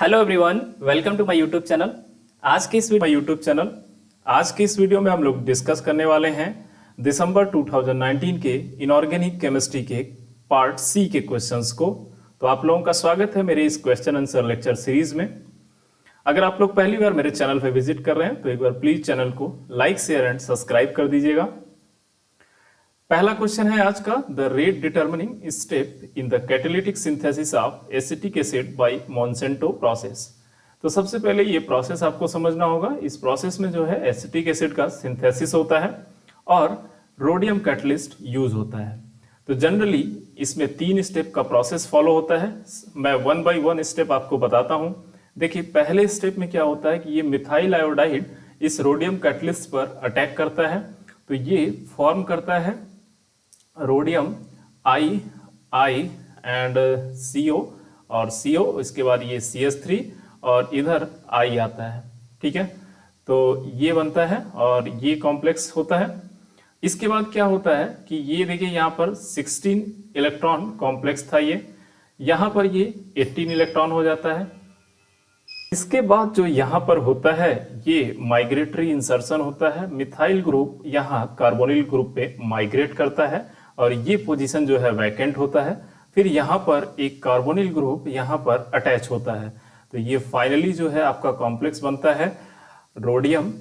Hello everyone, welcome to my YouTube channel. आज के इस वीडियो में हम लोग डिस्कस करने वाले हैं दिसंबर 2019 के इनऑर्गेनिक केमिस्ट्री के पार्ट सी के क्वेश्चंस को। तो आप लोगों का स्वागत है मेरे इस क्वेश्चन आंसर लेक्चर सीरीज में। अगर आप लोग पहली बार मेरे चैनल पर विजिट कर रहे हैं तो एक बार प्लीज चैनल को लाइक, शेयर एंड सब्सक्राइब कर दीजिएगा। पहला क्वेश्चन है आज का, the rate determining step in the catalytic synthesis of acetic acid by Monsanto process. तो सबसे पहले ये प्रोसेस आपको समझना होगा। इस प्रोसेस में जो है एसिटिक एसिड का सिंथेसिस होता है और रोडियम कैटलिस्ट यूज होता है। तो जनरली इसमें 3 स्टेप का प्रोसेस फॉलो होता है। मैं 1 बाय 1 स्टेप आपको बताता हूं। देखिए, पहले स्टेप में क्या होता है कि ये मिथाइल आयोडाइड इस रोडियम कैटलिस्ट पर अटैक करता है। तो ये फॉर्म करता है रोडियम आई एंड CO और CO, इसके बाद ये CH3 और इधर I आता है। ठीक है, तो ये बनता है और ये कॉम्प्लेक्स होता है। इसके बाद क्या होता है कि ये देखिए यहाँ पर 16 इलेक्ट्रॉन कॉम्प्लेक्स था, ये यहाँ पर ये 18 इलेक्ट्रॉन हो जाता है। इसके बाद जो यहाँ पर होता है ये माइग्रेटरी इंसर्शन होता है। मिथाइल ग्रुप यहाँ कार्बोनिल ग्रुप पे माइग्रेट करता है और ये पोजीशन जो है वैकेंट होता है। फिर यहाँ पर एक कार्बोनिल ग्रुप यहाँ पर अटैच होता है। तो ये फाइनली जो है आपका कॉम्प्लेक्स बनता है रोडियम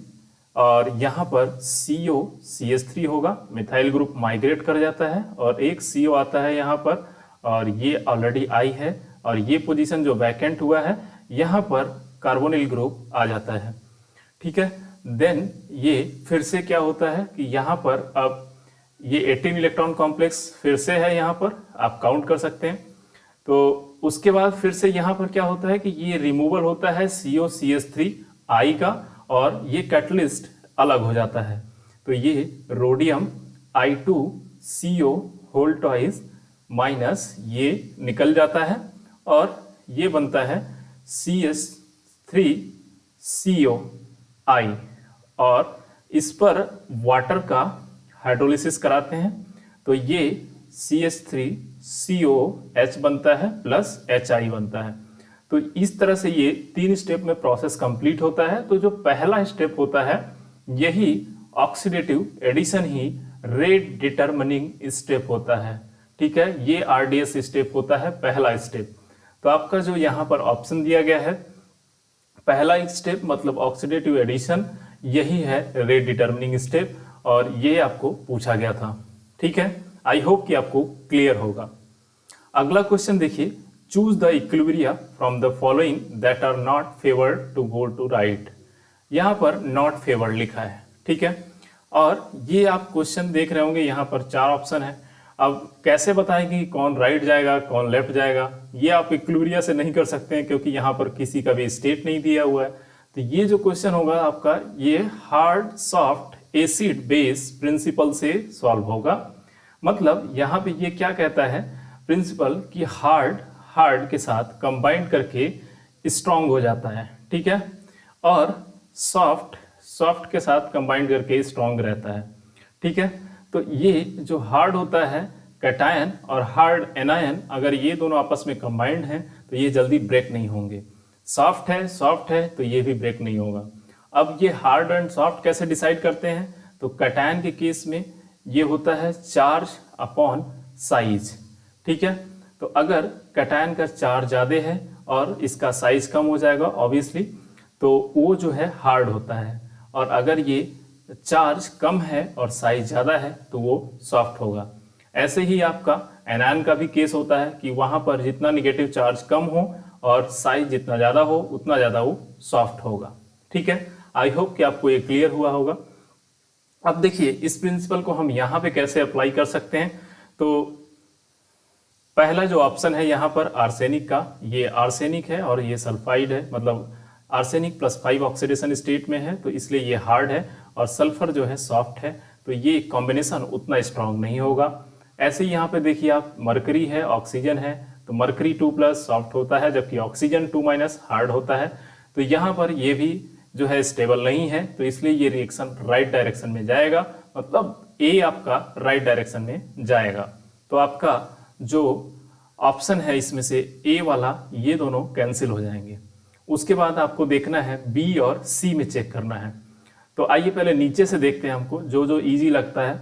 और यहाँ पर CO CH3 होगा। मिथाइल ग्रुप माइग्रेट कर जाता है और एक CO आता है यहाँ पर और ये ऑलरेडी I है और ये पोजीशन जो वैकेंट हुआ है यहाँ पर कार्बोनिल ग्रुप आ जाता है। ठीक है, देन ये फिर से क्या होता है कि यहाँ पर अब ये 18 इलेक्ट्रॉन कॉम्प्लेक्स फिर से है, यहाँ पर आप काउंट कर सकते हैं। तो उसके बाद फिर से यहाँ पर क्या होता है कि ये रिमूवल होता है CO CH3 I का और ये कैटलिस्ट अलग हो जाता है। तो ये rhodium I2 CO whole twice minus ये निकल जाता है और ये बनता है CH3 CO I और इस पर वाटर का हाइड्रोलिसिस कराते हैं। तो ये CH3 COH बनता है प्लस HI बनता है। तो इस तरह से ये 3 स्टेप में प्रोसेस कंप्लीट होता है। तो जो पहला स्टेप होता है यही ऑक्सीडेटिव एडिशन ही रेट डिटर्मिनिंग स्टेप होता है। ठीक है, ये RDS स्टेप होता है पहला स्टेप। तो आपका जो यहाँ पर ऑप्शन दिया गया है पहला स्टेप मतलब ऑक्सीडेटिव एडिशन, यही है रेट डिटर्मिनिंग स्टेप और ये आपको पूछा गया था। ठीक है, आई होप कि आपको क्लियर होगा। अगला क्वेश्चन देखिए, choose the equilibria from the following that are not favoured to go to right. यहाँ पर नॉट फेवर्ड लिखा है। ठीक है, और ये आप क्वेश्चन देख रहे होंगे यहाँ पर 4 ऑप्शन है। अब कैसे बताएं कि कौन राइट जाएगा कौन लेफ्ट जाएगा, ये आप इक्विलिब्रिया से नहीं कर सकते हैं क्योंकि यहाँ पर किसी का भी स्टेट नहीं दिया हुआ है। तो ये जो क्वेश्चन होगा आपका ये hard soft acid base principle से सॉल्व होगा। मतलब यहाँ पे ये क्या कहता है प्रिंसिपल कि हार्ड के साथ कंबाइंड करके स्ट्रांग हो जाता है। ठीक है, और सॉफ्ट के साथ कंबाइंड करके स्ट्रांग रहता है। ठीक है, तो ये जो हार्ड होता है कैटायन और हार्ड एनायन, अगर ये दोनों आपस में कंबाइंड हैं तो ये जल्दी ब्रेक नहीं होंगे। सॉफ्ट है तो ये भी ब्रेक नहीं होगा। अब ये हार्ड एंड सॉफ्ट कैसे डिसाइड करते हैं, तो कैटायन के केस में ये होता है चार्ज अपॉन साइज। ठीक है, तो अगर कैटायन का चार्ज ज़्यादा है और इसका साइज कम हो जाएगा ऑब्वियसली, तो वो जो है हार्ड होता है। और अगर ये चार्ज कम है और साइज ज़्यादा है तो वो सॉफ्ट होगा। ऐसे ही आपका एनायन का भी केस होता है कि वहाँ पर जितना निगेटिव चार्ज कम हो और साइज जितना ज़्यादा हो उतना ज़्यादा वो सॉफ्ट होगा। ठीक है, आई होप कि आपको ये क्लियर हुआ होगा। अब देखिए इस प्रिंसिपल को हम यहाँ पे कैसे अप्लाई कर सकते हैं। तो पहला जो ऑप्शन है यहाँ पर आर्सेनिक का, ये आर्सेनिक है और ये सल्फाइड है, मतलब आर्सेनिक +5 ऑक्सीडेशन स्टेट में है तो इसलिए ये हार्ड है और सल्फर जो है सॉफ्ट है। तो ये कॉम्बिनेशन उतना स्ट्रांग नहीं होगा। ऐसे ही यहाँ पे देखिए आप मरकरी है, ऑक्सीजन है, तो मरकरी 2+ सॉफ्ट होता है जबकि ऑक्सीजन 2- हार्ड होता है। तो यहाँ पर ये भी जो है स्टेबल नहीं है तो इसलिए ये रिएक्शन राइट डायरेक्शन में जाएगा, मतलब ए आपका राइट डायरेक्शन में जाएगा। तो आपका जो ऑप्शन है इसमें से ए वाला, ये दोनों कैंसिल हो जाएंगे। उसके बाद आपको देखना है बी और सी में चेक करना है। तो आइए पहले नीचे से देखते हैं हमको जो जो इजी लगता है।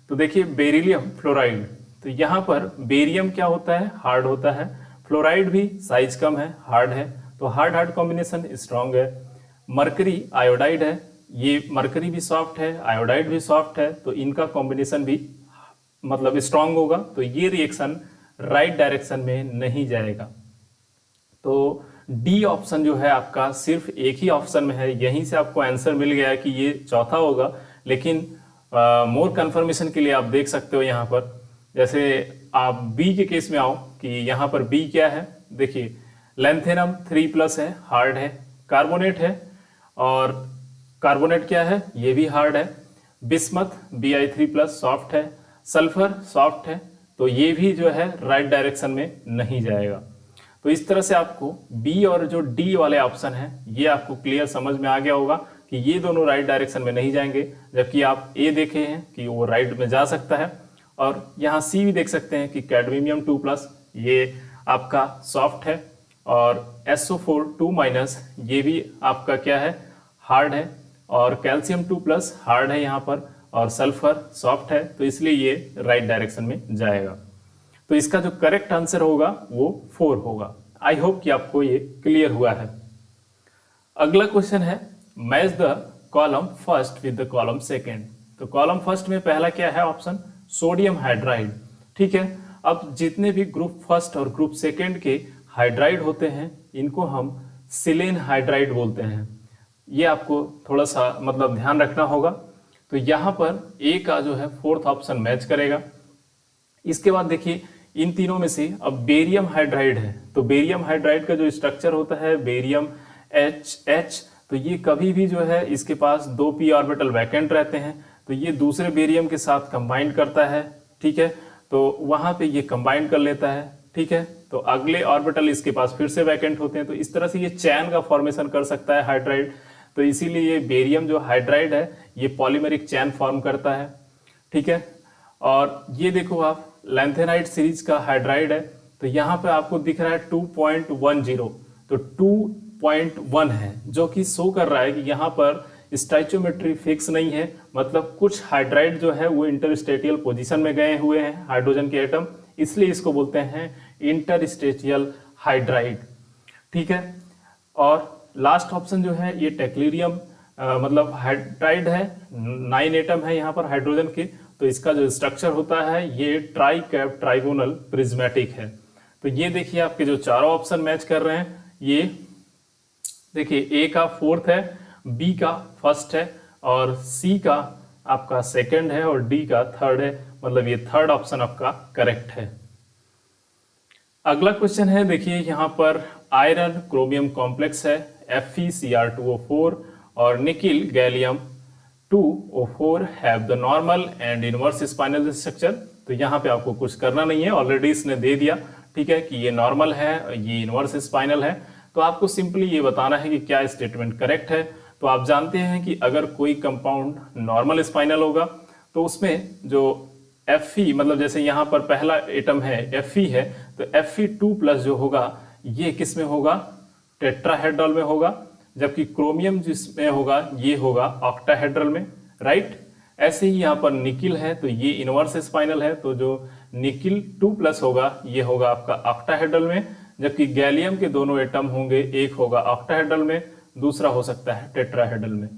तो देखिए बेरिलियम फ्लोराइड, तो यहाँ पर बेरियम क्या होता है, हार्ड होता है, फ्लोराइड भी साइज कम है, हार्ड है, तो हार्ड हार्ड कॉम्बिनेशन स्ट्रांग है। मरकरी आयोडाइड है, ये मरकरी भी सॉफ्ट है, आयोडाइड भी सॉफ्ट है, तो इनका कॉम्बिनेशन भी मतलब स्ट्रांग होगा, तो ये रिएक्शन राइट डायरेक्शन में नहीं जाएगा। तो डी ऑप्शन जो है आपका सिर्फ एक ही ऑप्शन में है, यहीं से आपको आंसर मिल गया कि ये चौथा होगा। लेकिन मोर कंफर्मेशन के लिए आप देख सकते हो यहाँ पर, जैसे आप बी के केस में आओ कि यहाँ पर बी क्या है। देखिए लैंथेनम 3+ है, हार्ड है, कार्बोनेट है, और कार्बोनेट क्या है, ये भी हार्ड है। बिस्मथ Bi3+ सॉफ्ट है, सल्फर सॉफ्ट है, तो ये भी जो है राइट डायरेक्शन में नहीं जाएगा। तो इस तरह से आपको बी और जो डी वाले ऑप्शन है ये आपको क्लियर समझ में आ गया होगा कि ये दोनों राइट डायरेक्शन में नहीं जाएंगे, जबकि आप ए देखे हैं कि वो राइट में जा सकता है। और यहाँ सी भी देख सकते हैं कि कैडमियम 2+ ये आपका सॉफ्ट है, और SO4 2- ये भी आपका क्या है, हार्ड है, और कैल्शियम 2+ हार्ड है यहाँ पर, और सल्फर सॉफ्ट है, तो इसलिए ये राइट डायरेक्शन में जाएगा। तो इसका जो करेक्ट आंसर होगा वो 4 होगा। आई होप कि आपको ये क्लियर हुआ है। अगला क्वेश्चन है match the column first with the column second. तो कॉलम फर्स्ट में पहला क्या है ऑप्शन, सोडियम हाइड्राइड। ठीक है, अब जितने भी ग्रुप फर्स्ट और ग्रुप सेकेंड के हाइड्राइड होते हैं इनको हम सिलेन हाइड्राइड बोलते हैं। ये आपको थोड़ा सा मतलब ध्यान रखना होगा। तो यहाँ पर ए का जो है 4th ऑप्शन मैच करेगा। इसके बाद देखिए इन तीनों में से अब बेरियम हाइड्राइड है, तो बेरियम हाइड्राइड का जो स्ट्रक्चर होता है बेरियम HH, तो ये कभी भी जो है इसके पास 2 p ऑर्बिटल वैकेंट रहते हैं, तो ये दूसरे बेरियम के साथ कंबाइन करता है। ठीक है, तो वहां पे ये कंबाइन कर लेता है। ठीक है, तो अगले ऑर्बिटल इसके पास फिर से वैकेंट होते हैं, तो इस तरह से ये चैन का फॉर्मेशन कर सकता है हाइड्राइड। तो इसीलिए ये बेरियम जो हाइड्राइड है ये पॉलीमेरिक चैन फॉर्म करता है। ठीक है, और ये देखो आप लैंथेनाइट सीरीज का हाइड्राइड है, तो यहाँ पे आपको दिख रहा है 2.10, तो 2.1 है, जो कि शो कर रहा है कि यहाँ पर स्टाइचोमेट्री फिक्स नहीं है, मतलब कुछ हाइड्राइड जो है वो इंटरस्टेटियल पोजीशन में गए हुए हैं हाइड्रोजन के एटम, इसलिए इसको बोलते हैं इंटरस्टेटियल हाइड्राइड। ठीक है, और लास्ट ऑप्शन जो है ये टेक्लेरियम मतलब हाइड्राइड है, 9 एटम है यहाँ पर हाइड्रोजन के, तो इसका जो स्ट्रक्चर होता है ये ट्राई कैप ट्राइगोनल प्रिज्मेटिक है। तो ये देखिए आपके जो चारों ऑप्शन मैच कर रहे हैं, ये देखिए ए का 4th है, बी का 1st है, और सी का आपका 2nd है, और डी का 3rd है, मतलब ये 3rd ऑप्शन आपका करेक्ट है। अगला क्वेश्चन है, देखिए यहाँ पर आयरन क्रोमियम कॉम्प्लेक्स है FeCr2O4 और nickel gallium 2O4 have the normal and inverse spinel structure. तो यहाँ पे आपको कुछ करना नहीं है, ऑलरेडी इसने दे दिया। ठीक है, कि ये नॉर्मल है, ये इनवर्स स्पाइनल है, तो आपको सिंपली ये बताना है कि क्या स्टेटमेंट करेक्ट है। तो आप जानते हैं कि अगर कोई कंपाउंड नॉर्मल स्पाइनल होगा तो उसमें जो Fe मतलब जैसे यहाँ पर पहला एटम है Fe है, तो Fe2+ जो होगा ये किस में होगा, टेट्राहेड्रल में होगा, जबकि क्रोमियम जिसमें होगा ये होगा ऑक्टाहेड्रल में। राइट, ऐसे ही यहाँ पर निकिल है, तो ये इनवर्स स्पाइनल है, तो जो निकिल 2+ होगा ये होगा आपका ऑक्टाहेड्रल में, जबकि गैलियम के दोनों एटम होंगे, एक होगा ऑक्टाहेड्रल में, दूसरा हो सकता है टेट्राहेड्रल में।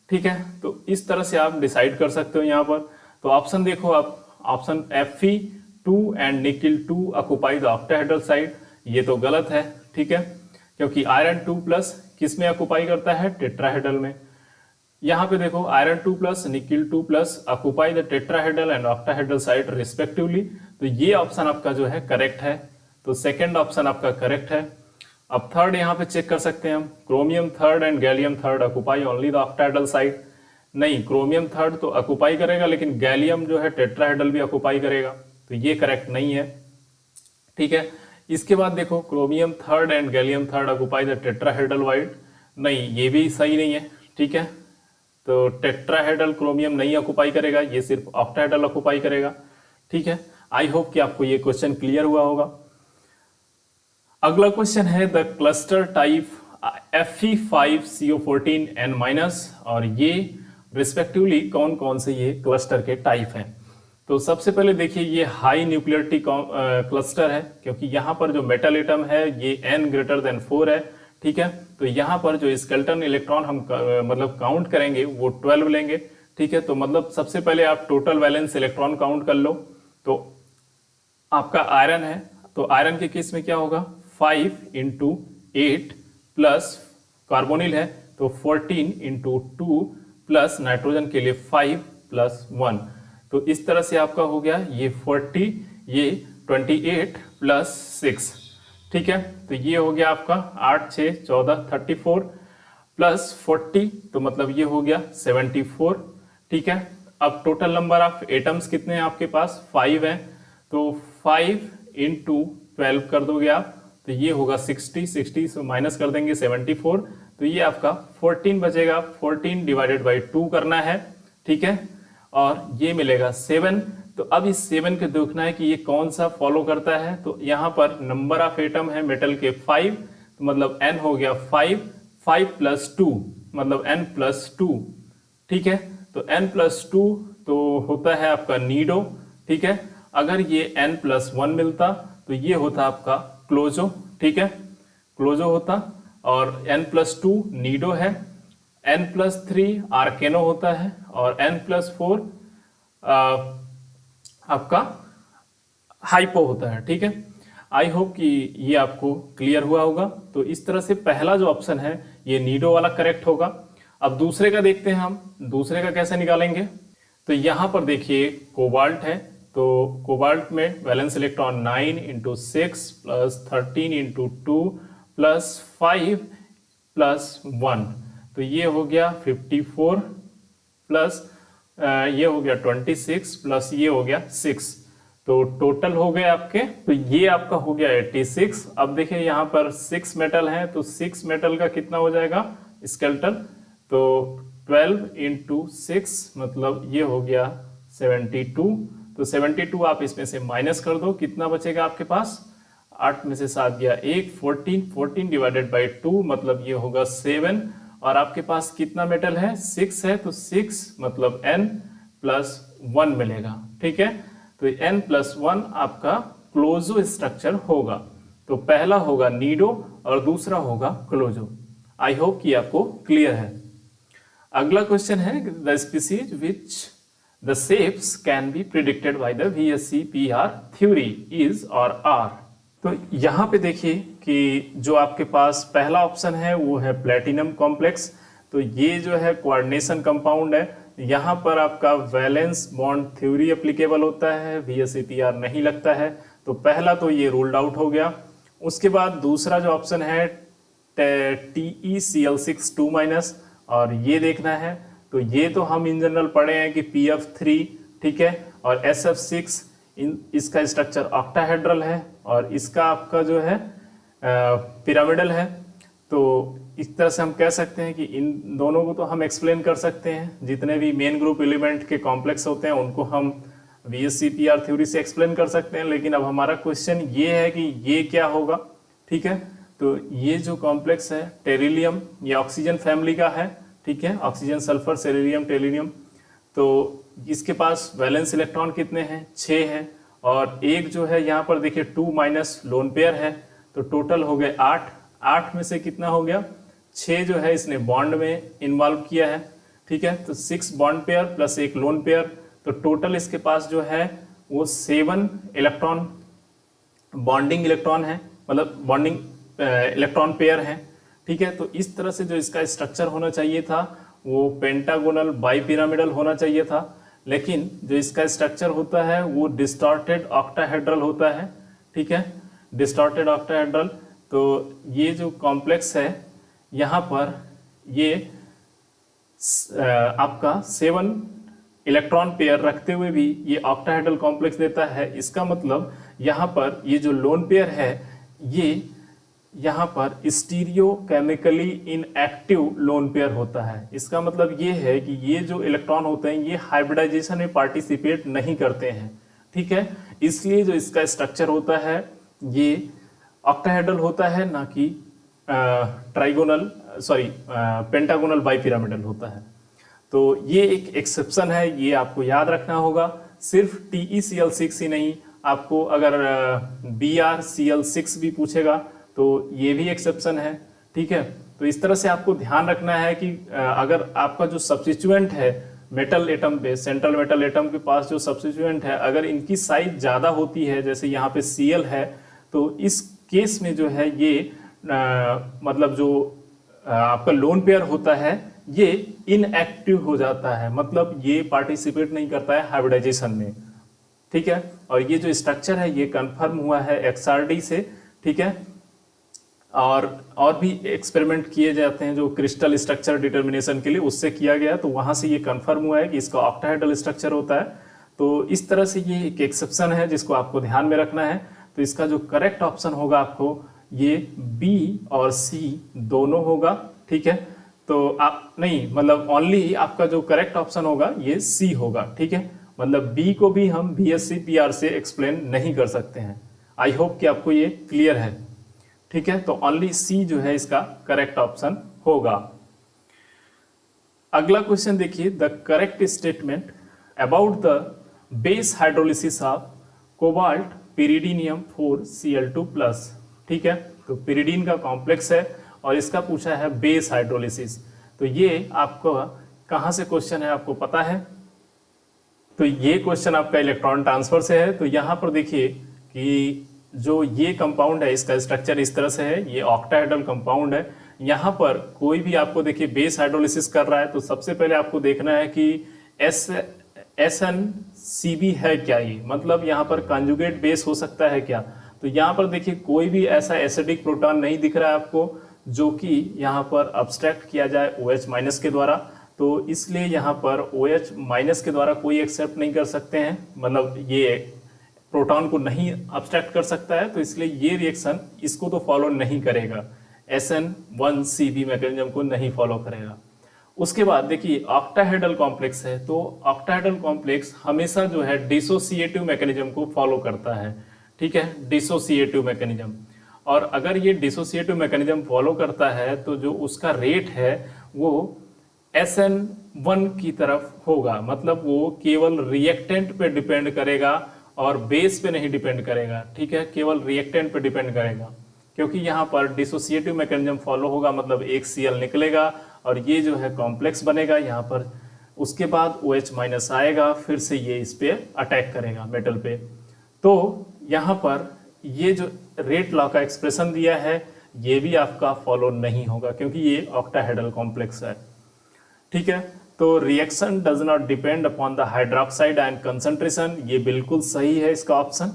ठीक है, तो इस तरह से आप डिसाइड कर सकते हो यहाँ पर। तो ऑप्शन देखो आप, option Fe2 and nickel 2 occupy the octahedral side, ये तो गलत है। ठीक है, क्योंकि आयरन 2+ किस में ऑक्युपाई करता है, टेट्राहेड्रल में। यहाँ पे देखो iron 2+ nickel 2+ occupy the tetrahedral and octahedral side respectively, तो ये ऑप्शन आपका जो है करेक्ट है, तो 2nd ऑप्शन आपका करेक्ट है। अब 3rd यहाँ पे चेक कर सकते हैं हम, chromium 3rd and gallium 3rd occupy only the octahedral side. नहीं, क्रोमियम 3rd तो ऑक्युपाई करेगा, लेकिन गैलियम जो है टेट्राहेड्रल भी ऑक्युपाई करेगा, तो ये करेक्ट नहीं है। ठीक है, इसके बाद देखो chromium 3rd and gallium 3rd occupy the tetrahedral void, नहीं ये भी सही नहीं है। ठीक है, तो टेट्राहेड्रल क्रोमियम नहीं ऑक्युपाई करेगा, ये सिर्फ ऑक्टाहेड्रल ऑक्युपाई करेगा। ठीक है, आई होप कि आपको ये क्वेश्चन क्लियर हुआ होगा। अगला क्वेश्चन है द क्लस्टर टाइप Fe5CO14N- और ये रिस्पेक्टिवली कौन कौन से ये क्लस्टर के टाइप हैं। तो सबसे पहले देखिए ये हाई न्यूक्लियरिटी क्लस्टर है, क्योंकि यहाँ पर जो मेटल एटम है ये N greater than 4 है, ठीक है। तो यहाँ पर जो स्केलेटन इलेक्ट्रॉन हम मतलब काउंट करेंगे वो 12 लेंगे, ठीक है। तो मतलब सबसे पहले आप टोटल वैलेंस इलेक्ट्रॉन काउंट कर लो। तो आपका आयरन है, तो आयरन के केस में क्या होगा, 5 × 8 प्लस कार्बोनिल है तो 14 × 2 प्लस नाइट्रोजन के लिए 5 + 1। तो इस तरह से आपका हो गया ये 40, ये 28 + 6, ठीक है। तो ये हो गया आपका 8 6 14 34 प्लस 40, तो मतलब ये हो गया 74, ठीक है। अब टोटल नंबर ऑफ एटम्स कितने हैं आपके पास, 5 हैं, तो 5 × 12 कर दोगे आप, तो ये होगा 60, 60 से माइनस कर देंगे 74, तो ये आपका 14 बचेगा। 14 / 2 करना है, ठीक है, और ये मिलेगा 7। तो अब इस 7 के देखना है कि ये कौन सा फॉलो करता है। तो यहाँ पर नंबर ऑफ एटम है मेटल के 5, तो मतलब n हो गया 5, 5 + 2 मतलब n + 2, ठीक है। तो n + 2 तो होता है आपका नीडो, ठीक है। अगर ये n + 1 मिलता तो ये होता आपका क्लोजो, ठीक है, क्लोजो होता। और n + 2 नीडो है, n + 3 आर्केनो होता है, और n + 4 आपका हाइपो होता है, ठीक है। आई होप कि ये आपको क्लियर हुआ होगा। तो इस तरह से पहला जो ऑप्शन है ये नीडो वाला करेक्ट होगा। अब दूसरे का देखते हैं हम, दूसरे का कैसे निकालेंगे। तो यहाँ पर देखिए कोबाल्ट है, तो कोबाल्ट में वैलेंस इलेक्ट्रॉन 9 × 6 + 13 × 2 + 5 + 1, तो ये हो गया 54 प्लस ये हो गया 26 प्लस ये हो गया 6, तो टोटल हो गए आपके, तो ये आपका हो गया 86। अब देखिए यहाँ पर 6 मेटल हैं, तो 6 मेटल का कितना हो जाएगा स्केलेटन, तो 12 × 6 मतलब ये हो गया 72। तो 72 आप इसमें से माइनस कर दो, कितना बचेगा आपके पास, 8 में से 7 गया 1, 14, 14 / 2 मतलब ये होगा 7। और आपके पास कितना मेटल है, 6 है, तो 6 मतलब n + 1 मिलेगा, ठीक है। तो n + 1 आपका क्लोजो स्ट्रक्चर होगा। तो पहला होगा नीडो और दूसरा होगा क्लोजो। आई होप कि आपको क्लियर है। अगला क्वेश्चन है, the species which the shapes can be predicted by the VSEPR theory is और आर। तो यहाँ पे देखिए कि जो आपके पास पहला ऑप्शन है वो है प्लेटिनम कॉम्प्लेक्स। तो ये जो है कोऑर्डिनेशन कंपाउंड है, यहाँ पर आपका वैलेंस बॉन्ड थ्योरी एप्लीकेबल होता है, VSEPR नहीं लगता है। तो पहला तो ये रूल्ड आउट हो गया। उसके बाद दूसरा जो ऑप्शन है TeCl6 2-, और ये देखना है। तो ये तो हम इन जनरल पढ़े हैं कि PF3, ठीक है, और SF6 इसका स्ट्रक्चर ऑक्टाहेड्रल है और इसका आपका जो है पिरामिडल है। तो इस तरह से हम कह सकते हैं कि इन दोनों को तो हम एक्सप्लेन कर सकते हैं, जितने भी मेन ग्रुप एलिमेंट के कॉम्प्लेक्स होते हैं उनको हम VSEPR थ्योरी से एक्सप्लेन कर सकते हैं। लेकिन अब हमारा क्वेश्चन ये है कि ये क्या होगा, ठीक है। तो ये जो कॉम्प्लेक्स है टेरिलियम, ये ऑक्सीजन फैमिली का है, ठीक है, ऑक्सीजन सल्फर सेलेनियम टेरिलियम। तो इसके पास वैलेंस इलेक्ट्रॉन कितने हैं, 6 हैं, और एक जो है यहाँ पर देखिए 2- लोन पेयर है, तो टोटल हो गए 8। 8 में से कितना हो गया, 6 जो है इसने बॉन्ड में इन्वॉल्व किया है, ठीक है। तो 6 bond pair plus 1 lone pair, तो टोटल इसके पास जो है वो 7 इलेक्ट्रॉन बॉन्डिंग इलेक्ट्रॉन है, मतलब बॉन्डिंग इलेक्ट्रॉन पेयर है, ठीक है। तो इस तरह से जो इसका स्ट्रक्चर होना चाहिए था वो पेंटागोनल बाइपिरामिडल होना चाहिए था, लेकिन जो इसका स्ट्रक्चर होता है वो डिस्टॉर्टेड ऑक्टाहेड्रल होता है, ठीक है, डिस्टॉर्टेड ऑक्टाहेड्रल। तो ये जो कॉम्प्लेक्स है यहाँ पर ये आपका 7 इलेक्ट्रॉन पेयर रखते हुए भी ये ऑक्टाहेड्रल कॉम्प्लेक्स देता है। इसका मतलब यहाँ पर ये जो लोन पेयर है ये यहाँ पर stereo chemically inactive lone pair होता है। इसका मतलब ये है कि ये जो इलेक्ट्रॉन होते हैं ये हाइब्रिडाइजेशन में पार्टिसिपेट नहीं करते हैं, ठीक है। इसलिए जो इसका स्ट्रक्चर होता है ये ऑक्टाहेड्रल होता है, ना कि ट्राइगोनल पेंटागोनल बाइपिरामिडल होता है। तो ये एक एक्सेप्शन है, ये आपको याद रखना होगा। सिर्फ TeCl6 ही नहीं, आपको अगर BrCl6 भी पूछेगा तो ये भी एक्सेप्शन है, ठीक है। तो इस तरह से आपको ध्यान रखना है कि अगर आपका जो सब्स्टिट्यूएंट है मेटल एटम पे, सेंट्रल मेटल एटम के पास जो सब्स्टिट्यूएंट है, अगर इनकी साइज ज़्यादा होती है, जैसे यहाँ पे Cl है, तो इस केस में जो है ये मतलब जो आपका लोन पेयर होता है ये इनएक्टिव हो जाता है, मतलब ये पार्टिसिपेट नहीं करता है हाइब्रिडाइजेशन में, ठीक है। और ये जो स्ट्रक्चर है ये कंफर्म हुआ है XRD से, ठीक है। और भी एक्सपेरिमेंट किए जाते हैं जो क्रिस्टल स्ट्रक्चर डिटर्मिनेशन के लिए, उससे किया गया, तो वहां से ये कंफर्म हुआ है कि इसका ऑक्टाहेड्रल स्ट्रक्चर होता है। तो इस तरह से ये एक एक्सेप्शन है जिसको आपको ध्यान में रखना है। तो इसका जो करेक्ट ऑप्शन होगा आपको ये B और C दोनों होगा, ठीक है। तो आप नहीं, मतलब ओनली आपका जो करेक्ट ऑप्शन होगा ये C होगा, ठीक है। मतलब B को भी हम BSc PR से एक्सप्लेन नहीं कर सकते हैं। आई होप कि आपको ये क्लियर है, ठीक है। तो ओनली C जो है इसका करेक्ट ऑप्शन होगा। अगला क्वेश्चन देखिए, the correct statement about the base hydrolysis of cobalt pyridinium 4Cl2+, ठीक है। तो पिरिडीन का कॉम्प्लेक्स है और इसका पूछा है बेस हाइड्रोलिसिस। तो ये आपको कहाँ से क्वेश्चन है आपको पता है? तो ये क्वेश्चन आपका इलेक्ट्रॉन ट्रांसफर से है। तो यहाँ पर देखिए कि जो ये कंपाउंड है इसका स्ट्रक्चर इस तरह से है, ये ऑक्टाहेड्रल कंपाउंड है। यहाँ पर कोई भी आपको देखिए बेस हाइड्रोलिसिस कर रहा है तो सबसे पहले आपको देखना है कि SNCB है क्या, ये मतलब यहाँ पर कंजुगेट बेस हो सकता है क्या। तो यहाँ पर देखिए कोई भी ऐसा एसिडिक प्रोटॉन नहीं दिख रहा है आपको जो कि यहाँ पर अब्स्ट्रैक्ट किया जाए OH- के द्वारा। तो इसलिए यहाँ पर OH- के द्वारा कोई एक्सेप्ट नहीं कर सकते हैं, मतलब ये प्रोटॉन को नहीं अब्स्ट्रैक्ट कर सकता है। तो इसलिए ये रिएक्शन इसको तो फॉलो नहीं करेगा, SN1CB मैकेनिज्म को नहीं फॉलो करेगा। उसके बाद देखिए ऑक्टाहेड्रल कॉम्प्लेक्स है, तो ऑक्टाहेड्रल कॉम्प्लेक्स हमेशा जो है डिसोसिएटिव मैकेनिज्म को फॉलो करता है, ठीक है, डिसोसिएटिव मैकेनिज्म। और अगर ये डिसोसिएटिव मैकेनिज्म फॉलो करता है तो जो उसका रेट है वो SN1 की तरफ होगा, मतलब वो केवल रिएक्टेंट पे डिपेंड करेगा और बेस पे नहीं डिपेंड करेगा, ठीक है, केवल रिएक्टेंट पे डिपेंड करेगा। क्योंकि यहाँ पर डिसोसिएटिव मैकेनिज्म फॉलो होगा, मतलब एक Cl निकलेगा और ये जो है कॉम्प्लेक्स बनेगा यहाँ पर, उसके बाद OH- आएगा, फिर से ये इस पे अटैक करेगा मेटल पे। तो यहाँ पर ये जो रेट लॉ का एक्सप्रेशन दिया है ये भी आपका फॉलो नहीं होगा क्योंकि ये ऑक्टाहेड्रल कॉम्प्लेक्स है, ठीक है। तो reaction does not depend upon the hydroxide ion concentration, ये बिल्कुल सही है इसका ऑप्शन,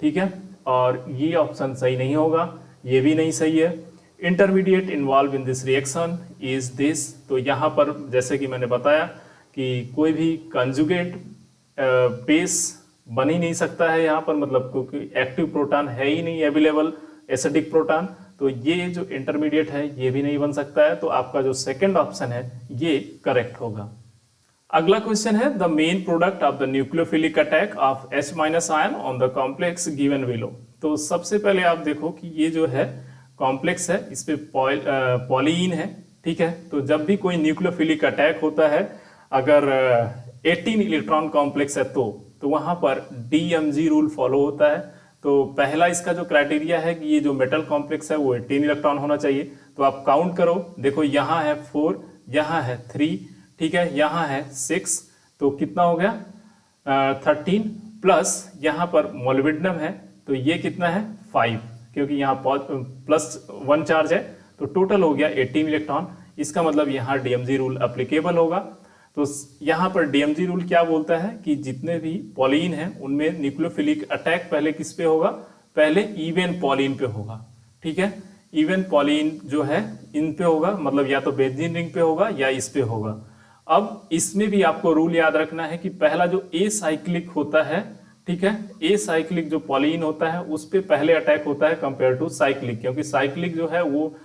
ठीक है। और ये ऑप्शन सही नहीं होगा, ये भी नहीं सही है। Intermediate involve in this reaction is this, तो यहाँ पर जैसे कि मैंने बताया कि कोई भी कंजुगेट बेस बन ही नहीं सकता है यहाँ पर, मतलब क्योंकि एक्टिव प्रोटॉन है ही नहीं अवेलेबल एसिडिक प्रोटॉन, तो ये जो इंटरमीडिएट है ये भी नहीं बन सकता है। तो आपका जो सेकंड ऑप्शन है ये करेक्ट होगा। अगला क्वेश्चन है the main product of the nucleophilic attack of H- ion on the complex given below. तो सबसे पहले आप देखो कि ये जो है कॉम्प्लेक्स है, इस पे पॉलीन है, ठीक है। तो जब भी कोई न्यूक्लियोफिलिक अटैक होता है, अगर 18 इलेक्ट्रॉन कॉम्प्लेक्स है तो वहां पर DMG रूल फॉलो होता है। तो पहला इसका जो क्राइटेरिया है कि ये जो मेटल कॉम्प्लेक्स है वो 18 इलेक्ट्रॉन होना चाहिए। तो आप काउंट करो, देखो यहाँ है 4, यहाँ है 3, ठीक है, यहाँ है 6, तो कितना हो गया 13, प्लस यहाँ पर मोलिब्डेनम है तो ये कितना है 5, क्योंकि यहाँ +1 चार्ज है, तो टोटल हो गया 18 इलेक्ट्रॉन। इसका मतलब यहाँ DMG रूल अप्लीकेबल होगा। तो यहाँ पर DMG रूल क्या बोलता है कि जितने भी पॉलीन हैं उनमें न्यूक्लियोफिलिक अटैक पहले किस पे होगा, पहले इवन पॉलीन पे होगा, ठीक है। इवन पॉलीन जो है इन पे होगा, मतलब या तो बेंजीन रिंग पे होगा या इस पे होगा। अब इसमें भी आपको रूल याद रखना है कि पहला जो ए साइक्लिक होता है, ठीक है, ए साइक्लिक जो पॉलीन होता है उस पे पहले अटैक होता है कंपेयर टू साइक्लिक, क्योंकि साइक्लिक जो है वो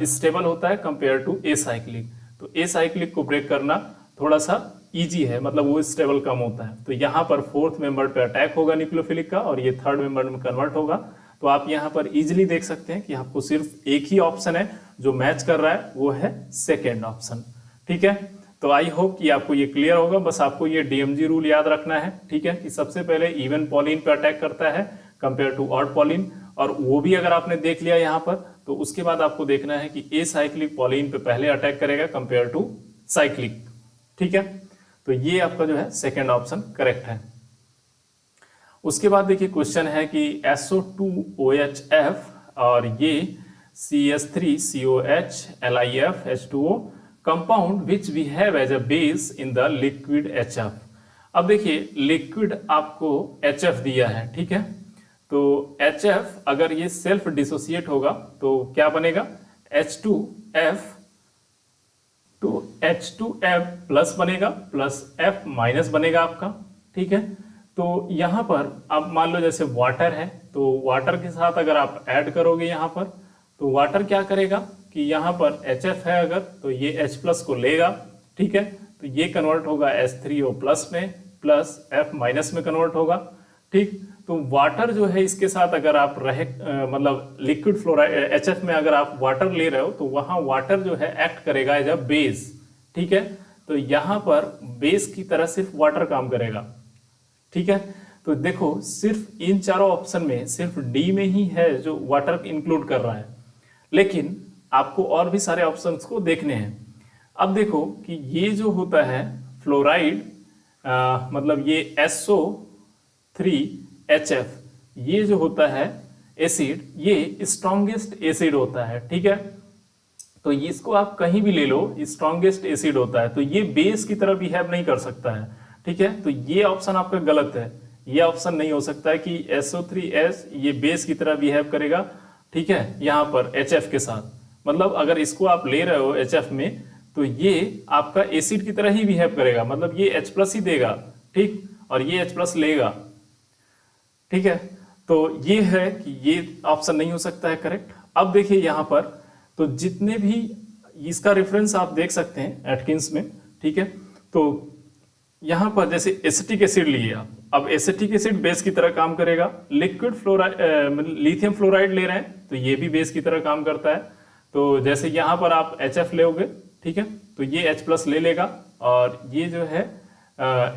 स्टेबल होता है कंपेयर टू ए साइक्लिक। तो ए साइक्लिक को ब्रेक करना थोड़ा सा इजी है, मतलब वो स्टेबल कम होता है। तो यहाँ पर 4th मेंबर पे अटैक होगा न्यूक्लियोफिलिक का और ये 3rd मेंबर में कन्वर्ट होगा। तो आप यहाँ पर इजीली देख सकते हैं कि आपको सिर्फ एक ही ऑप्शन है जो मैच कर रहा है, वो है सेकेंड ऑप्शन। ठीक है, तो आई होप कि आपको ये क्लियर होगा। बस आपको ये डीएमजी रूल याद रखना है, ठीक है, कि सबसे पहले इवन पॉलिन पे अटैक करता है कंपेयर टू ऑड पॉलिन, और वो भी अगर आपने देख लिया यहाँ पर, तो उसके बाद आपको देखना है कि ए साइक्लिक पॉलिन पे पहले अटैक करेगा कंपेयर टू साइक्लिक। ठीक है, तो ये आपका जो है सेकेंड ऑप्शन करेक्ट है। उसके बाद देखिए क्वेश्चन है कि SO2OHF और ये CS3COH LiF H2O compound which we have as a base in the liquid HF। अब देखिए लिक्विड आपको HF दिया है, ठीक है, तो HF अगर ये सेल्फ डिसोसिएट होगा तो क्या बनेगा, H2F, तो H2F प्लस बनेगा प्लस F माइनस बनेगा आपका। ठीक है, तो यहां पर आप मान लो जैसे वाटर है, तो वाटर के साथ अगर आप ऐड करोगे यहां पर, तो वाटर क्या करेगा कि यहां पर HF है अगर, तो ये H प्लस को लेगा। ठीक है, तो ये कन्वर्ट होगा H3O प्लस में, प्लस F माइनस में कन्वर्ट होगा। ठीक, तो वाटर जो है इसके साथ अगर आप रहे मतलब लिक्विड फ्लोराइड HF में अगर आप वाटर ले रहे हो, तो वहां वाटर जो है एक्ट करेगा एज अ बेस। ठीक है, तो यहां पर बेस की तरह सिर्फ वाटर काम करेगा। ठीक है, तो देखो सिर्फ इन चारों ऑप्शन में सिर्फ डी में ही है जो वाटर इंक्लूड कर रहा है, लेकिन आपको और भी सारे ऑप्शंस को देखने हैं। अब देखो कि ये जो होता है फ्लोराइड, मतलब ये SO3HF, ये जो होता है एसिड, ये स्ट्रॉन्गेस्ट एसिड होता है। ठीक है, तो इसको आप कहीं भी ले लो, स्ट्रॉन्गेस्ट एसिड होता है, तो ये बेस की तरह बिहेव नहीं कर सकता है। ठीक है, तो ये ऑप्शन आपका गलत है, ये ऑप्शन नहीं हो सकता है कि SO3H ये बेस की तरह बिहेव करेगा। ठीक है, यहाँ पर HF के साथ, मतलब अगर इसको आप ले रहे हो HF में, तो ये आपका एसिड की तरह ही बिहेव करेगा, मतलब ये H प्लस ही देगा। ठीक, और ये H प्लस लेगा। ठीक है, तो ये है कि ये ऑप्शन नहीं हो सकता है करेक्ट। अब देखिए यहाँ पर, तो जितने भी इसका रेफरेंस आप देख सकते हैं एटकिंस में। ठीक है, तो यहाँ पर जैसे एसिटिक एसिड लिए आप, अब एसिटिक एसिड बेस की तरह काम करेगा। लिक्विड फ्लोराइड लिथियम फ्लोराइड ले रहे हैं, तो ये भी बेस की तरह काम करता है। तो जैसे यहाँ पर आप HF लोगे, ठीक है, तो ये H प्लस ले लेगा, और ये जो है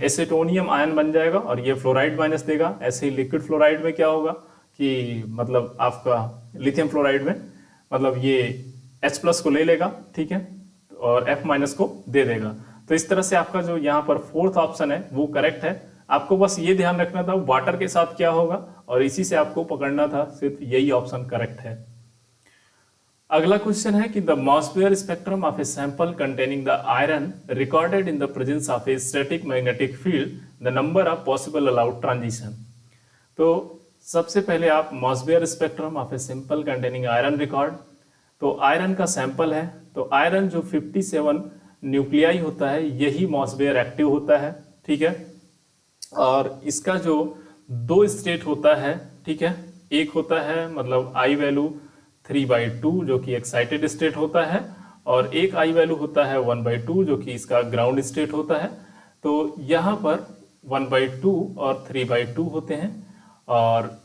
एसिटोनियम आयन बन जाएगा, और ये फ्लोराइड माइनस देगा। ऐसे ही लिक्विड फ्लोराइड में क्या होगा कि मतलब आपका लिथियम फ्लोराइड में मतलब ये H प्लस को ले लेगा, ठीक है, और F माइनस को दे देगा। तो इस तरह से आपका जो यहाँ पर फोर्थ ऑप्शन है वो करेक्ट है। आपको बस ये ध्यान रखना था वाटर के साथ क्या होगा, और इसी से आपको पकड़ना था, सिर्फ यही ऑप्शन करेक्ट है। अगला क्वेश्चन है कि the Mossbauer spectrum of a sample containing the iron recorded in the presence of a static magnetic field, the number of possible allowed transition. तो सबसे पहले आप Mossbauer spectrum of a sample containing iron record, तो iron का sample है, तो iron जो 57 nuclei होता है, यही मॉसफेयर एक्टिव होता है। ठीक है, और इसका जो दो स्टेट होता है, ठीक है, एक होता है मतलब आई वैल्यू 3/2 जो कि एक्साइटेड स्टेट होता है, और एक आई वैल्यू होता है 1/2 जो कि इसका ग्राउंड स्टेट होता है। तो यहाँ पर 1/2 और 3/2 होते हैं, और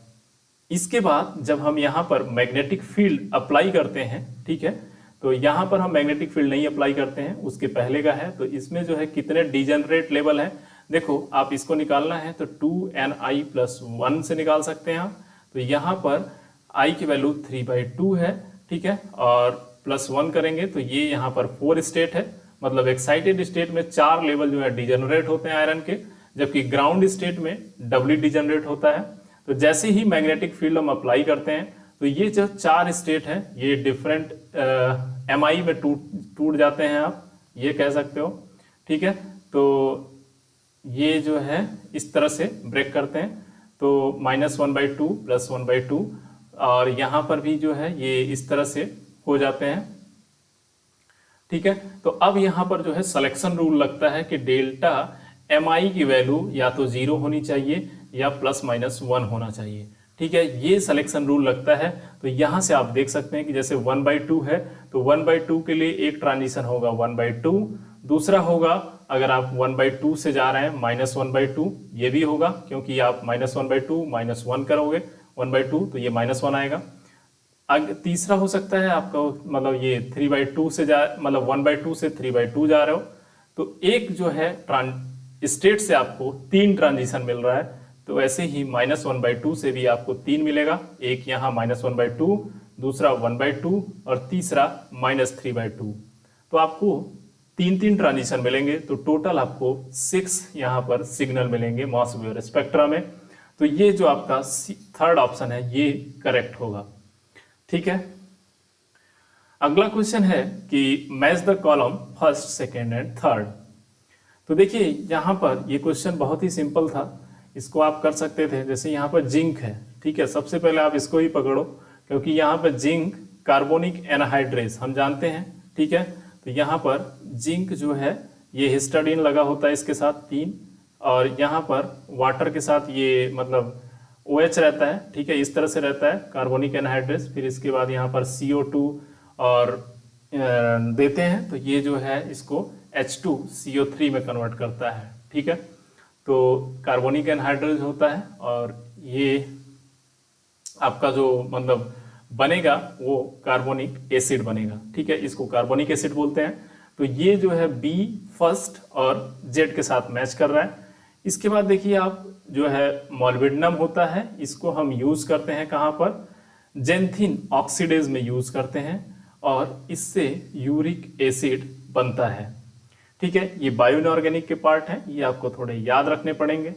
इसके बाद जब हम यहाँ पर मैग्नेटिक फील्ड अप्लाई करते हैं, ठीक है, तो यहाँ पर हम मैग्नेटिक फील्ड नहीं अप्लाई करते हैं, उसके पहले का है। तो इसमें जो है कितने डिजेनरेट लेवल है, देखो आप इसको निकालना है तो 2ni+1 से निकाल सकते हैं आप। तो यहाँ पर i की वैल्यू 3/2 है, ठीक है, और +1 करेंगे तो ये यहाँ पर 4 स्टेट है, मतलब एक्साइटेड स्टेट में 4 लेवल जो है डिजेनरेट होते हैं आयरन के, जबकि ग्राउंड स्टेट में डबली डिजेनरेट होता है। तो जैसे ही मैग्नेटिक फील्ड हम अप्लाई करते हैं, तो ये जो 4 स्टेट है ये डिफरेंट mi में टूट जाते हैं, आप ये कह सकते हो। ठीक है, तो ये जो है इस तरह से ब्रेक करते हैं, तो -1/2 +1/2, और यहाँ पर भी जो है ये इस तरह से हो जाते हैं। ठीक है, तो अब यहाँ पर जो है सिलेक्शन रूल लगता है कि डेल्टा mi की वैल्यू या तो 0 होनी चाहिए या ±1 होना चाहिए। ठीक है, ये सिलेक्शन रूल लगता है। तो यहाँ से आप देख सकते हैं कि जैसे 1/2 है, तो 1/2 के लिए एक ट्रांजिशन होगा 1/2, दूसरा होगा अगर आप 1/2 से जा रहे हैं -1/2, ये भी होगा क्योंकि आप -1/2 -1 करोगे 1/2, तो ये -1 आएगा। तीसरा हो सकता है आपका मतलब ये 3/2 से मतलब 1/2 से 3/2 जा रहे हो, तो एक जो है स्टेट से आपको 3 ट्रांजिशन मिल रहा है, तो ऐसे ही -1/2 से भी आपको 3 मिलेगा। एक यहाँ -1/2, दूसरा 1/2 और तीसरा -3/2। तो आपको 3 ट्रांजिशन मिलेंगे, तो टोटल आपको 6 यहाँ पर सिग्नल मिलेंगे मॉस वेव स्पेक्ट्रा में। तो ये जो आपका थर्ड ऑप्शन है ये करेक्ट होगा। ठीक है, अगला क्वेश्चन है कि match the column first, second and third. तो देखिए यहाँ पर ये क्वेश्चन बहुत ही सिंपल था, इसको आप कर सकते थे। जैसे यहाँ पर जिंक है, ठीक है, सबसे पहले आप इसको ही पकड़ो, क्योंकि यहाँ पर जिंक कार्बोनिक एनहाइड्रेस हम जानते हैं, ठीक है। तो यहाँ पर जिंक जो है ये हिस्टाडीन लगा होता है इसके साथ 3, और यहाँ पर वाटर के साथ ये मतलब OH रहता है, ठीक है, इस तरह से रहता है कार्बोनिक एनहाइड्रेस। फिर इसके बाद यहाँ पर CO2 और देते हैं, तो ये जो है इसको H2CO3 में कन्वर्ट करता है, ठीक है। तो कार्बोनिक एनहाइड्रेस होता है और ये आपका जो मतलब बनेगा वो कार्बोनिक एसिड बनेगा, ठीक है, इसको कार्बोनिक एसिड बोलते हैं। तो ये जो है B फर्स्ट और Z के साथ मैच कर रहा है। इसके बाद देखिए आप जो है मॉलिब्डेनम होता है, इसको हम यूज करते हैं कहाँ पर, जेंथिन ऑक्सीडेज में यूज करते हैं और इससे यूरिक एसिड बनता है, ठीक है। ये बायो इनऑर्गेनिक के पार्ट हैं, ये आपको थोड़े याद रखने पड़ेंगे,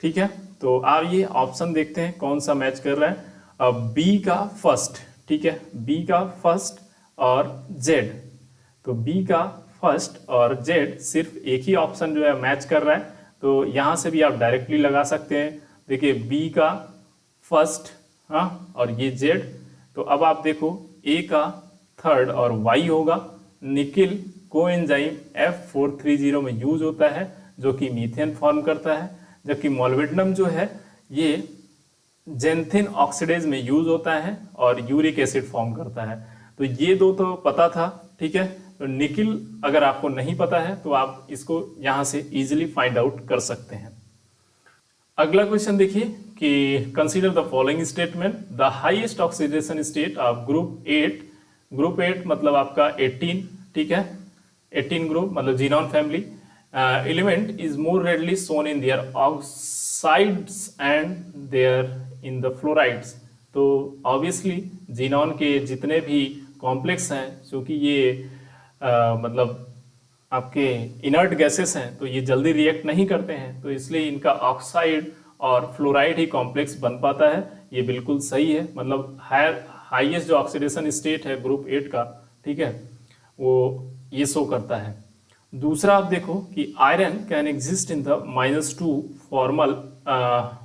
ठीक है। तो आप ये ऑप्शन देखते हैं कौन सा मैच कर रहा है। अब B का फर्स्ट, ठीक है, B का फर्स्ट और Z, तो B का फर्स्ट और Z सिर्फ एक ही ऑप्शन जो है मैच कर रहा है, तो यहाँ से भी आप डायरेक्टली लगा सकते हैं। देखिए B का फर्स्ट, हाँ, और ये Z, तो अब आप देखो A का थर्ड और Y होगा। निकिल कोएंजाइम F430 में यूज होता है जो कि मीथेन फॉर्म करता है, जबकि मॉलिब्डेनम जो है ये जेंथिन ऑक्सीडेज में यूज होता है और यूरिक एसिड फॉर्म करता है। तो ये दो तो पता था, ठीक है। तो निकिल अगर आपको नहीं पता है तो आप इसको यहां से इजीली फाइंड आउट कर सकते हैं। अगला क्वेश्चन देखिए कि consider the following statement, the highest oxidation state of group 8 मतलब आपका 18, ठीक है, 18 ग्रुप मतलब xenon family element is more readily shown in their oxides and their in the fluorides. तो ऑब्वियसली जीनॉन के जितने भी कॉम्प्लेक्स हैं, क्योंकि ये मतलब आपके इनर्ट गैसेस हैं, तो ये जल्दी रिएक्ट नहीं करते हैं, तो इसलिए इनका ऑक्साइड और फ्लोराइड ही कॉम्प्लेक्स बन पाता है। ये बिल्कुल सही है, मतलब हाईएस्ट जो ऑक्सीडेशन स्टेट है ग्रुप 8 का, ठीक है, वो ये शो करता है। दूसरा आप देखो कि iron can exist in the -2 formal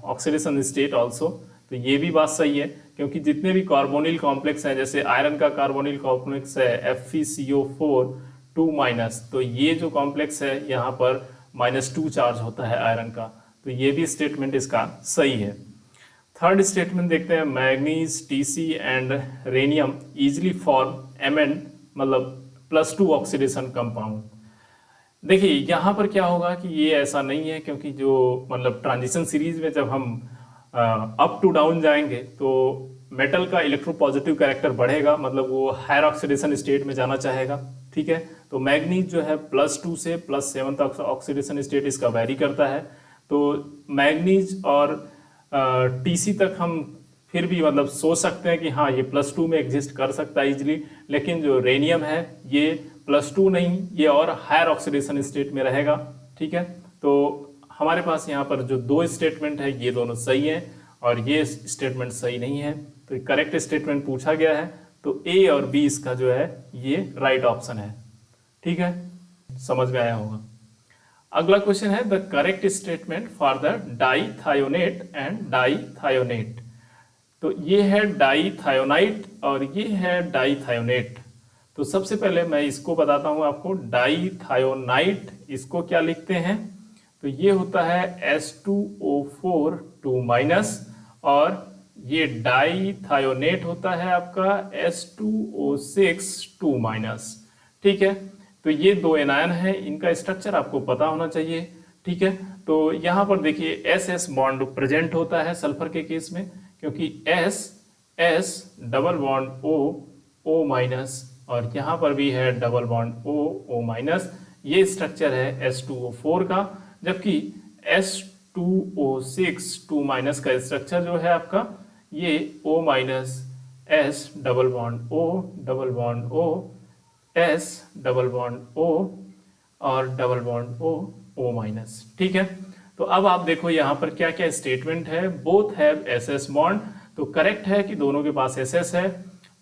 oxidation state also, तो ये भी बात सही है, क्योंकि जितने भी कार्बोनिल कॉम्प्लेक्स हैं, जैसे आयरन का कार्बोनिल कॉम्प्लेक्स है FeCO4 2-, तो ये जो कॉम्प्लेक्स है यहाँ पर -2 चार्ज होता है आयरन का, तो ये भी स्टेटमेंट इसका सही है। थर्ड स्टेटमेंट देखते हैं, manganese Tc and rhenium easily form Mn मतलब +2 ऑक्सीडेशन कंपाउंड। देखिए यहाँ पर क्या होगा कि ये ऐसा नहीं है, क्योंकि जो मतलब ट्रांजिशन सीरीज में जब हम अप टू डाउन जाएंगे तो मेटल का इलेक्ट्रोपॉजिटिव कैरेक्टर बढ़ेगा, मतलब वो हायर ऑक्सीडेशन स्टेट में जाना चाहेगा, ठीक है। तो मैग्नीज जो है +2 से +7 तक ऑक्सीडेशन स्टेट इसका वैरी करता है। तो मैग्नीज और Tc तक हम फिर भी मतलब सोच सकते हैं कि हाँ ये +2 में एग्जिस्ट कर सकता है इजिली, लेकिन जो रेनियम है ये +2 नहीं, ये और हायर ऑक्सीडेशन स्टेट में रहेगा, ठीक है। तो हमारे पास यहाँ पर जो दो स्टेटमेंट है ये दोनों सही है और ये स्टेटमेंट सही नहीं है, तो करेक्ट स्टेटमेंट पूछा गया है, तो ए और बी इसका जो है ये राइट ऑप्शन है, ठीक है, समझ में आया होगा। अगला क्वेश्चन है the correct statement for the dithionate and dithionate. तो ये है डाईथायोनाइट और ये है डाईथायोनेट। तो सबसे पहले मैं इसको बताता हूं आपको, डाईथायोनाइट इसको क्या लिखते हैं, तो ये होता है H2O4 2-, और ये डाईथायोनेट होता है आपका H2O6 2-, ठीक है। तो ये दो एनायन है, इनका स्ट्रक्चर आपको पता होना चाहिए, ठीक है। तो यहाँ पर देखिए SS बॉन्ड प्रेजेंट होता है सल्फर के केस में, क्योंकि S double bond O minus, और यहाँ पर भी है डबल बॉन्ड O माइनस। ये स्ट्रक्चर है H2O4 का, जबकि H2O6 2 माइनस का स्ट्रक्चर जो है आपका ये O minus S double bond O S double bond O और डबल बॉन्ड O माइनस। ठीक है, तो अब आप देखो यहाँ पर क्या क्या स्टेटमेंट है। बोथ हैव SS बॉन्ड, तो करेक्ट है कि दोनों के पास SS है।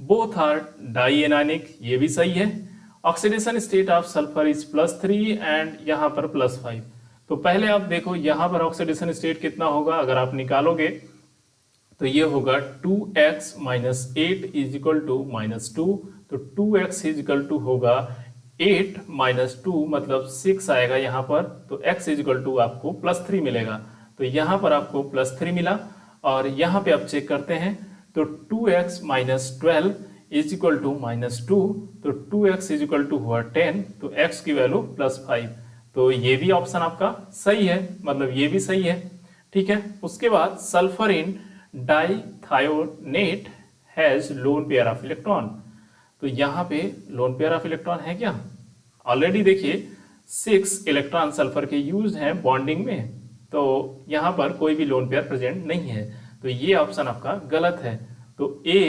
बोथ आर डाई एनायनिक, ये भी सही है। Oxidation state of sulphur is +3 and यहाँ पर +5। तो पहले आप देखो यहाँ पर ऑक्सीडेशन स्टेट कितना होगा, अगर आप निकालोगे तो ये होगा 2x minus 8 is equal to -2। तो 2x इज इक्वल टू होगा 8 माइनस 2 मतलब 6 आएगा यहाँ पर, तो x इज इक्वल टू आपको +3 मिलेगा। तो यहाँ पर आपको +3 मिला, और यहाँ पे आप चेक करते हैं तो 2x minus 12 is equal to -2, तो 2x इज इक्वल टू हुआ 10, तो x की वैल्यू +5। तो ये भी ऑप्शन आपका सही है, मतलब ये भी सही है। ठीक है, उसके बाद sulphur in dithionate has lone pair of electron. तो यहाँ पे लोन पेयर ऑफ इलेक्ट्रॉन है क्या? ऑलरेडी देखिए 6 इलेक्ट्रॉन सल्फर के यूज हैं बॉन्डिंग में, तो यहाँ पर कोई भी लोन पेयर प्रेजेंट नहीं है, तो ये ऑप्शन आपका गलत है। तो A,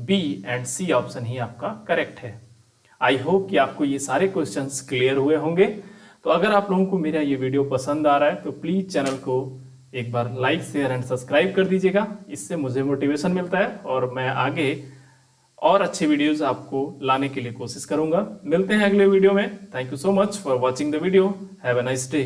B and C option ही आपका करेक्ट है। आई होप कि आपको ये सारे क्वेश्चंस क्लियर हुए होंगे। तो अगर आप लोगों को मेरा ये वीडियो पसंद आ रहा है तो प्लीज चैनल को एक बार लाइक शेयर एंड सब्सक्राइब कर दीजिएगा, इससे मुझे मोटिवेशन मिलता है और मैं आगे और अच्छे वीडियोस आपको लाने के लिए कोशिश करूंगा। मिलते हैं अगले वीडियो में। Thank you so much for watching the video. Have a nice day.